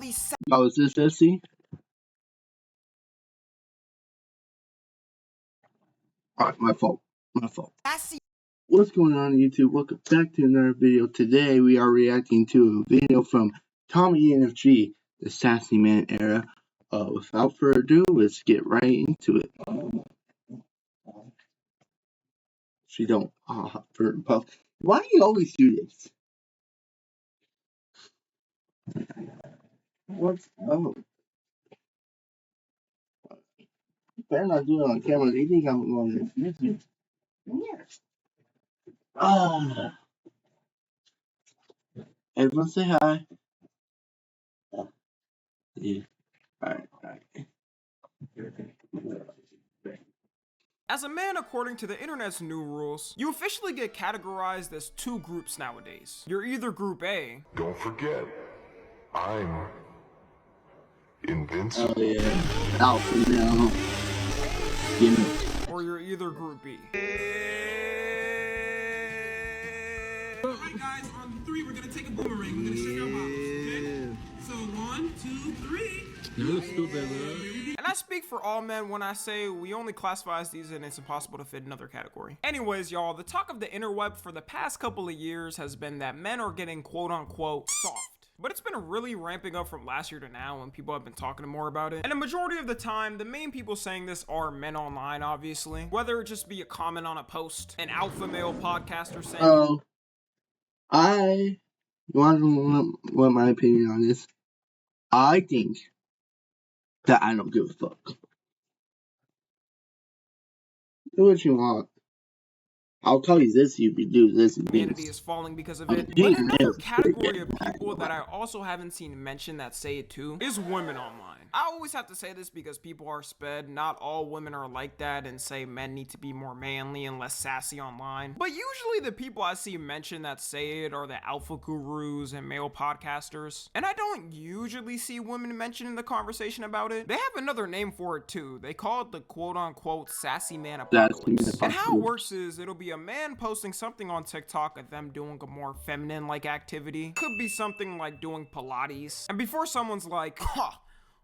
these Oh, is this zesty? Alright, my fault. sassy What's going on YouTube? Welcome back to another video. Today we are reacting to a video from Tommy NFG, the Sassy Man era. Without further ado, let's get right into it. She don't puff. Why do you always do this? What's oh? Better not do it on camera. They think I'm going to YouTube. Ah, everyone say hi. Yeah. Alright. As a man, according to the internet's new rules, you officially get categorized as two groups nowadays. You're either Group A. Don't forget, I'm invincible. Oh yeah. Alpha now. Gimme. Or you're either Group B. Alright guys, on 3 we're gonna take a boomerang. We're gonna shake our bottles, okay? So 1, 2, 3. You look stupid, bro. And I speak for all men when I say we only classify as these and it's impossible to fit another category. Anyways, y'all, the talk of the interweb for the past couple of years has been that men are getting quote unquote soft. But it's been really ramping up from last year to now when people have been talking more about it. And the majority of the time, the main people saying this are men online, obviously. Whether it just be a comment on a post, an alpha male podcaster saying... Oh. You want to know what my opinion on this? I think that I don't give a fuck. Do what you want. I'll call you this if you do this and Humanity this. is falling because of it. But another category of people that I also haven't seen mentioned that say it too is women online. I always have to say this because people are sped. Not all women are like that and say men need to be more manly and less sassy online. But usually the people I see mention that say it are the alpha gurus and male podcasters. And I don't usually see women mentioning the conversation about it. They have another name for it too. They call it the quote unquote sassy man apocalypse. And how it works is it'll be a man posting something on TikTok of them doing a more feminine like activity. Could be something like doing Pilates. And before someone's like, huh,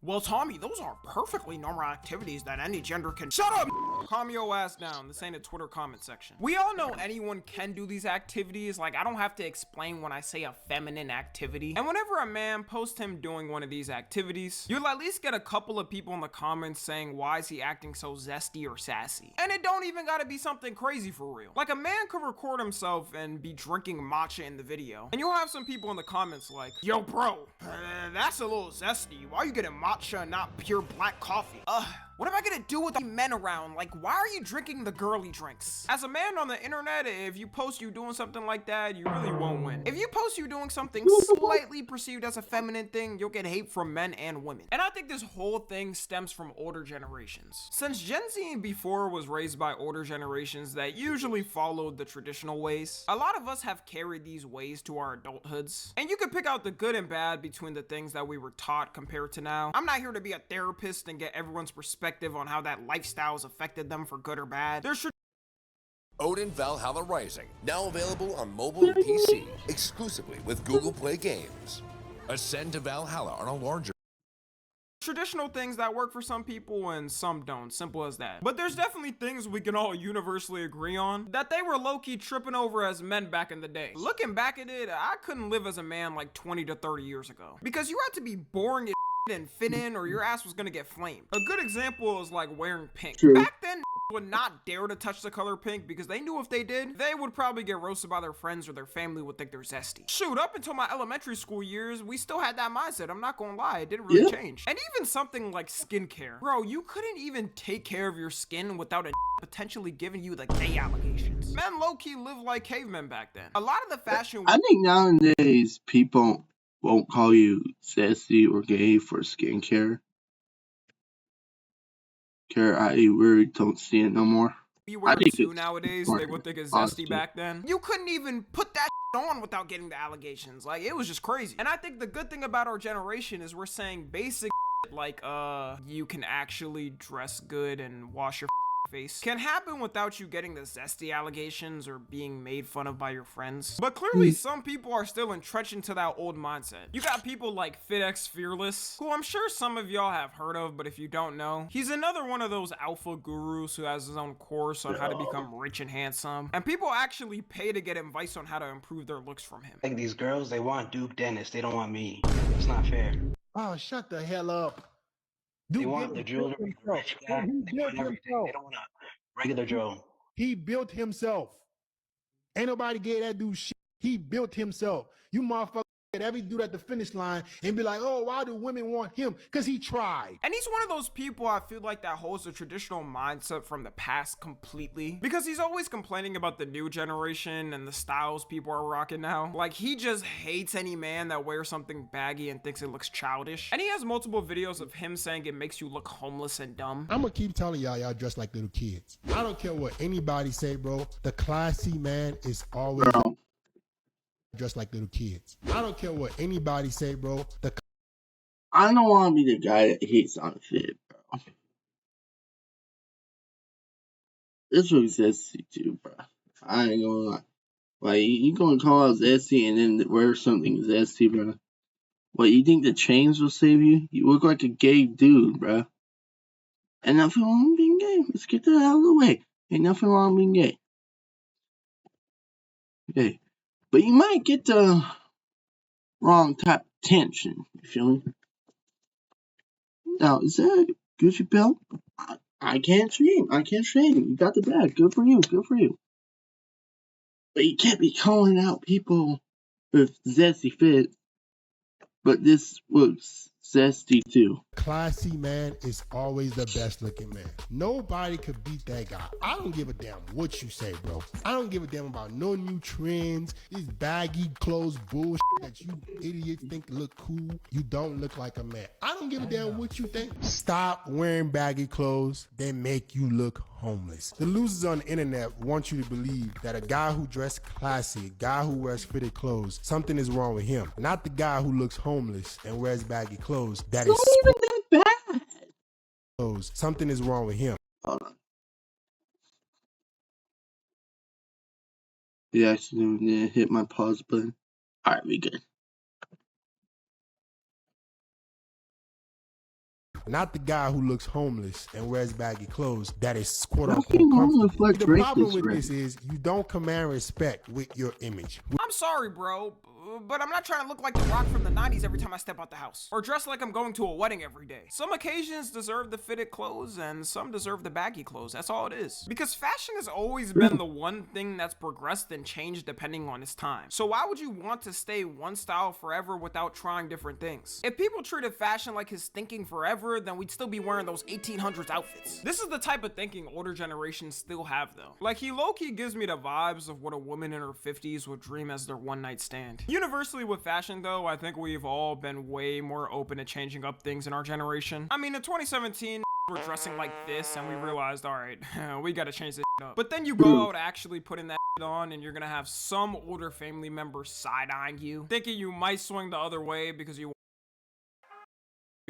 well, Tommy, those are perfectly normal activities that any gender can— Shut up! Calm your ass down. This ain't a Twitter comment section. We all know anyone can do these activities. Like, I don't have to explain when I say a feminine activity. And whenever a man posts him doing one of these activities, you'll at least get a couple of people in the comments saying, why is he acting so zesty or sassy? And it don't even gotta be something crazy for real. Like, a man could record himself and be drinking matcha in the video. And you'll have some people in the comments like, yo, bro, that's a little zesty. Why are you getting matcha and not pure black coffee? What am I gonna do with the men around? Like, why are you drinking the girly drinks? As a man on the internet, if you post you doing something like that, you really won't win. If you post you doing something slightly perceived as a feminine thing, you'll get hate from men and women. And I think this whole thing stems from older generations. Since Gen Z and before was raised by older generations that usually followed the traditional ways, a lot of us have carried these ways to our adulthoods. And you can pick out the good and bad between the things that we were taught compared to now. I'm not here to be a therapist and get everyone's perspective on how that lifestyle has affected them for good or bad. There's Odin Valhalla Rising, now available on mobile and PC, exclusively with Google Play Games. Ascend to Valhalla on a larger traditional things that work for some people and some don't, simple as that. But there's definitely things we can all universally agree on that they were low-key tripping over as men back in the day. Looking back at it, I couldn't live as a man like 20 to 30 years ago because you had to be boring as and fit in or your ass was gonna get flamed. A good example is like wearing pink. True. Back then would not dare to touch the color pink because they knew if they did, they would probably get roasted by their friends or their family would think they're zesty. Shoot, up until my elementary school years, we still had that mindset. I'm not gonna lie, it didn't really change. And even something like skincare. Bro, you couldn't even take care of your skin without a potentially giving you the gay allegations. Men low-key lived like cavemen back then. A lot of the fashion— I think nowadays people won't call you zesty or gay for skincare. I really don't see it no more. you wear too nowadays, they would think it's zesty back then. You couldn't even put that on without getting the allegations. Like, it was just crazy. And I think the good thing about our generation is we're saying basic like, you can actually dress good and wash your face can happen without you getting the zesty allegations or being made fun of by your friends. But clearly some people are still entrenched into that old mindset. You got people like FitX Fearless, who I'm sure some of y'all have heard of, but if you don't know, he's another one of those alpha gurus who has his own course on how to become rich and handsome. And people actually pay to get advice on how to improve their looks from him. Like these girls, they want Duke Dennis, they don't want me. It's not fair. Oh, shut the hell up. They Dude want the jewelry, the rich guy, He they built want everything. himself. They don't want a regular Joe. He built himself. Ain't nobody gave that dude shit. He built himself. You motherfucker every dude at the finish line and be like, oh, why do women want him? Because he tried. And he's one of those people I feel like that holds the traditional mindset from the past completely, because he's always complaining about the new generation and the styles people are rocking now. Like, he just hates any man that wears something baggy and thinks it looks childish. And he has multiple videos of him saying it makes you look homeless and dumb. I'm gonna keep telling y'all dress like little kids. I don't care what anybody say, bro. The classy man is always dressed like little kids. I don't care what anybody say, bro. I don't want to be the guy that hates on fit, bro. This was zesty too, bro. I ain't gonna lie. Like, you gonna call out zesty and then wear something zesty, bro? What, you think the chains will save you? You look like a gay dude, bro. And nothing wrong with being gay. Let's get that out of the way. Ain't nothing wrong with being gay. Okay. But you might get the wrong type of attention. You feel me? Now, is that a Gucci belt? I can't shame. I can't shame. You got the bag. Good for you. Good for you. But you can't be calling out people with zesty fit. But this looks zesty too. Classy man is always the best looking man. Nobody could beat that guy. I don't give a damn what you say, bro. I don't give a damn about no new trends, this baggy clothes bullshit that you idiots think look cool. You don't look like a man. I don't give a damn what you think. Stop wearing baggy clothes. They make you look homeless. The losers on the internet want you to believe that a guy who dressed classy, a guy who wears fitted clothes, something is wrong with him. Not the guy who looks homeless and wears baggy clothes. That is not even that bad. clothes. Something is wrong with him. Hold on. Yeah, I accidentally hit my pause button. Alright, we good. Not the guy who looks homeless and wears baggy clothes. That is quote unquote Nothing wrong comfortable. with The what problem Drake is with this is you don't command respect with your image. I'm sorry, bro, but I'm not trying to look like the Rock from the 90s every time I step out the house, or dress like I'm going to a wedding every day. Some occasions deserve the fitted clothes, and some deserve the baggy clothes. That's all it is. Because fashion has always been the one thing that's progressed and changed depending on its time. So why would you want to stay one style forever without trying different things? If people treated fashion like his thinking forever, then we'd still be wearing those 1800s outfits. This is the type of thinking older generations still have, though. Like, he low-key gives me the vibes of what a woman in her 50s would dream as their one-night stand. Universally with fashion, though, I think we've all been way more open to changing up things in our generation. I mean, in 2017, we're dressing like this, and we realized, alright, we gotta change this up. But then you go out actually putting that on, and you're gonna have some older family member side-eyeing you, thinking you might swing the other way because you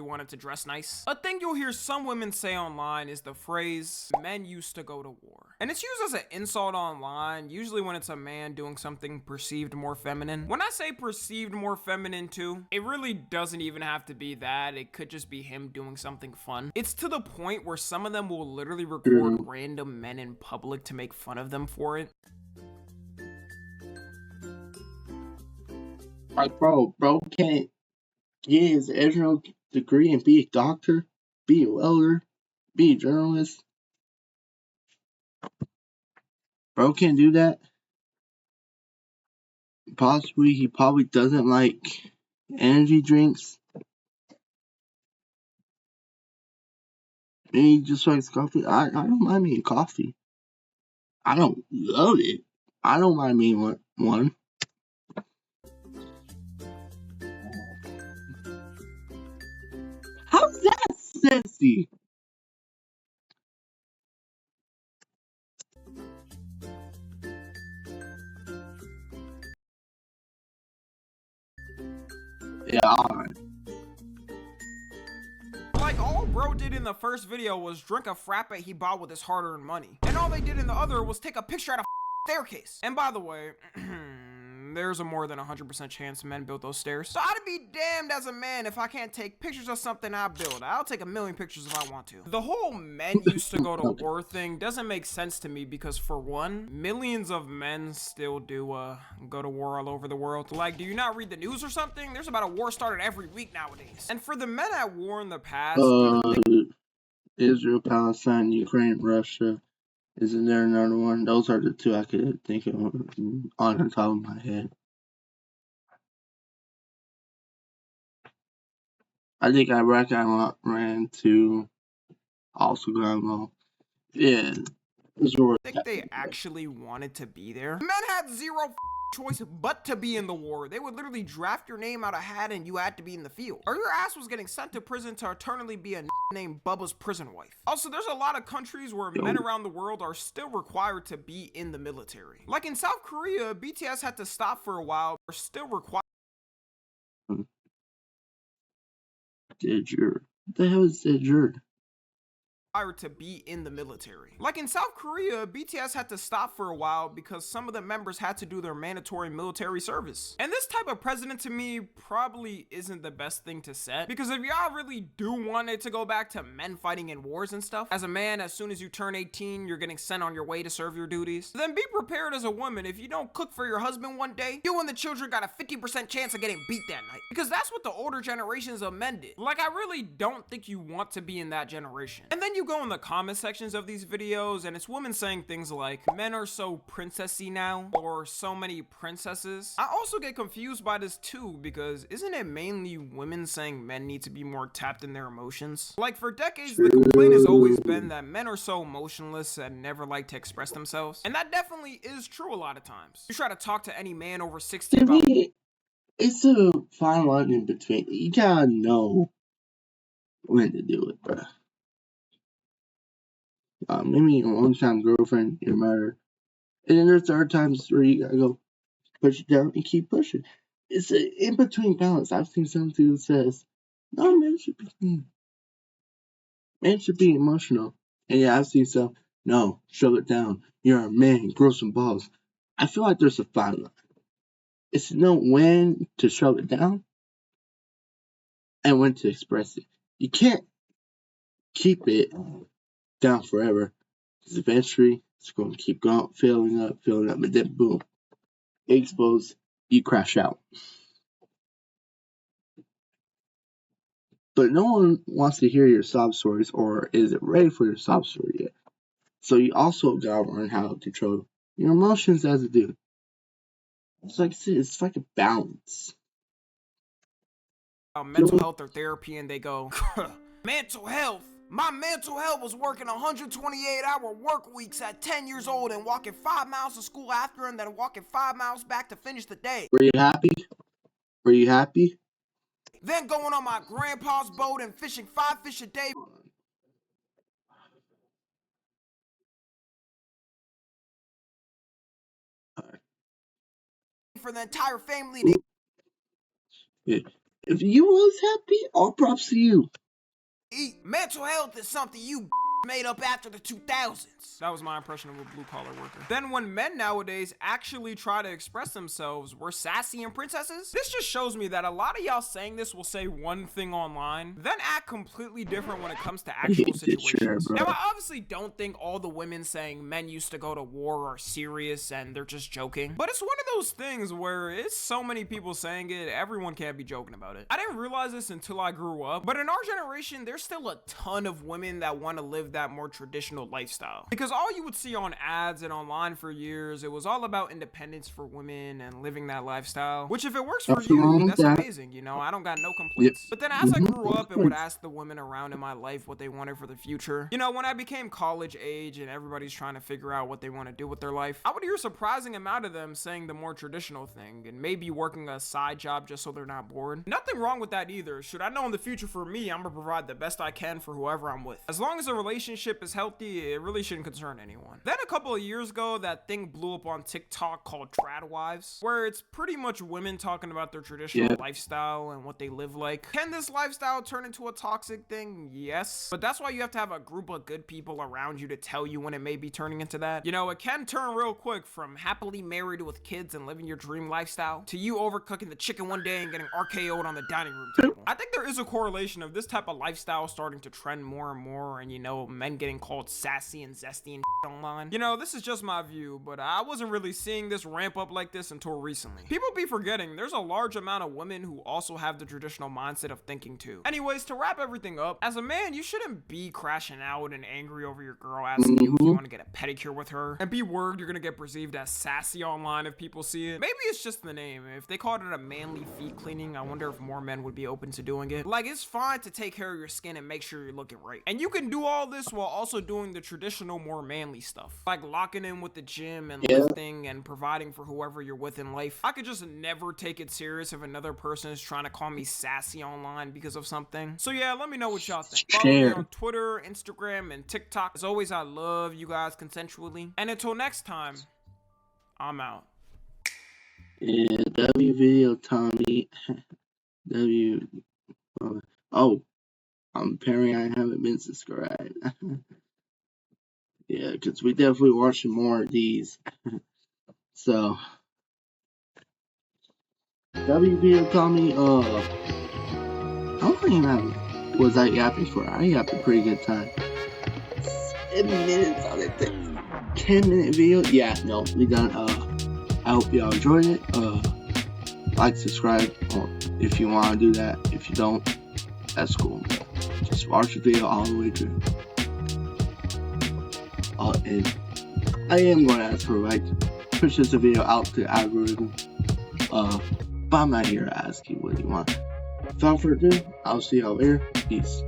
wanted to dress nice. A thing you'll hear some women say online is the phrase, men used to go to war. And it's used as an insult online, usually when it's a man doing something perceived more feminine. When I say perceived more feminine too, it really doesn't even have to be that. It could just be him doing something fun. It's to the point where some of them will literally record random men in public to make fun of them for it. Like, bro can't get his educational degree and be a doctor, be a welder, be a journalist. Bro can't do that. Possibly, he probably doesn't like energy drinks. Maybe he just likes coffee. I don't mind me coffee. I don't love it. I don't mind me one. How's that sexy? Yeah, alright. Like, all bro did in the first video was drink a frappe he bought with his hard-earned money. And all they did in the other was take a picture at a staircase. And by the way, there's a more than 100% chance men built those stairs. So I'd be damned as a man if I can't take pictures of something I build. I'll take a million pictures if I want to. The whole men used to go to war thing doesn't make sense to me because, for one, millions of men still do go to war all over the world. Like, do you not read the news or something? There's about a war started every week nowadays. And for the men at war in the past, Israel, Palestine, Ukraine, Russia. Isn't there another one? Those are the two I could think of on the top of my head. I think Iraq ran to also Congo. Yeah. I think they actually wanted to be there. Men had zero choice but to be in the war. They would literally draft your name out of a hat and you had to be in the field. Or your ass was getting sent to prison to eternally be a named Bubba's prison wife. Also, there's a lot of countries where men around the world are still required to be in the military. Like in South Korea, BTS had to stop for a while, but are still required. What the hell is Dejur? To be in the military. Like in South Korea, BTS had to stop for a while because some of the members had to do their mandatory military service. And this type of president to me probably isn't the best thing to set, because if y'all really do want it to go back to men fighting in wars and stuff, as a man, as soon as you turn 18, you're getting sent on your way to serve your duties, then be prepared as a woman. If you don't cook for your husband one day, you and the children got a 50% chance of getting beat that night, because that's what the older generations of men did. Like, I really don't think you want to be in that generation. And then you go in the comment sections of these videos and it's women saying things like, men are so princessy now, or so many princesses. I also get confused by this too, because isn't it mainly women saying men need to be more tapped in their emotions? Like, for decades the complaint has always been that men are so emotionless and never like to express themselves, and that definitely is true a lot of times. You try to talk to any man over 60 about it's a fine line in between. You gotta know when to do it, bruh. Maybe a long-time girlfriend, your mother, and then there's other times where you gotta go push it down and keep pushing. It's an in-between balance. I've seen some dude that says, no, men should be emotional. And yeah, I've seen some, no, shove it down. You're a man, grow some balls. I feel like there's a fine line. It's to know when to shove it down and when to express it. You can't keep it down forever, because eventually it's going to keep going, filling up, and then boom, exposed, you crash out. But no one wants to hear your sob stories, or isn't ready for your sob story yet. So you also gotta learn how to control your emotions as a dude. It's like a balance. Mental health or therapy, and they go, mental health? My mental health was working 128-hour work weeks at 10 years old and walking 5 miles to school after, and then walking 5 miles back to finish the day. Were you happy? Then going on my grandpa's boat and fishing 5 fish a day for the entire family to Yeah. If you was happy, all props to you. eat. Mental health is something you made up after the 2000s. That was my impression of a blue-collar worker. Then when men nowadays actually try to express themselves, we're sassy and princesses? This just shows me that a lot of y'all saying this will say one thing online, then act completely different when it comes to actual situations. Now, I obviously don't think all the women saying men used to go to war are serious and they're just joking, but it's one of those things where it's so many people saying it, everyone can't be joking about it. I didn't realize this until I grew up, but in our generation, there's still a ton of women that want to live that more traditional lifestyle. Because all you would see on ads and online for years, it was all about independence for women and living that lifestyle, which if it works for you, that's amazing, you know, I don't got no complaints. But then as I grew up and would ask the women around in my life what they wanted for the future, you know, when I became college age and everybody's trying to figure out what they want to do with their life, I would hear a surprising amount of them saying the more traditional thing and maybe working a side job just so they're not bored. Nothing wrong with that either. Should I know in the future for me, I'm gonna provide the best I can for whoever I'm with. As long as the relationship relationship is healthy, it really shouldn't concern anyone. Then a couple of years ago, that thing blew up on TikTok called Trad Wives, where it's pretty much women talking about their traditional lifestyle and what they live like. Can this lifestyle turn into a toxic thing? Yes. But that's why you have to have a group of good people around you to tell you when it may be turning into that. You know, it can turn real quick from happily married with kids and living your dream lifestyle to you overcooking the chicken one day and getting RKO'd on the dining room table. I think there is a correlation of this type of lifestyle starting to trend more and more, and you know, men getting called sassy and zesty and online. You know, this is just my view, but I wasn't really seeing this ramp up like this until recently. People be forgetting there's a large amount of women who also have the traditional mindset of thinking too. Anyways, to wrap everything up, as a man, you shouldn't be crashing out and angry over your girl asking you if you want to get a pedicure with her, and be worried you're gonna get perceived as sassy online if people see it. Maybe it's just the name. If they called it a manly feet cleaning, I wonder if more men would be open to doing it. Like, it's fine to take care of your skin and make sure you're looking right. And you can do all this while also doing the traditional, more manly stuff. Like locking in with the gym and lifting and providing for whoever you're with in life. I could just never take it serious if another person is trying to call me sassy online because of something. So yeah, let me know what y'all think. Follow me on Twitter, Instagram, and TikTok. As always, I love you guys consensually. And until next time, I'm out. Yeah, W video Tommy. W. Oh, apparently I haven't been subscribed. Yeah, because we definitely watching more of these. So, W video Tommy. I don't even have. Was I yapping for? I yapped a pretty good time. 7 minutes on it. 10-minute video. Yeah, no, we done. I hope y'all enjoyed it. Like, subscribe, or if you want to do that. If you don't, that's cool. Just watch the video all the way through. And I am going to ask for like push this video out to the algorithm. But I'm not here to ask you what you want. Without further ado, I'll see y'all later. Peace.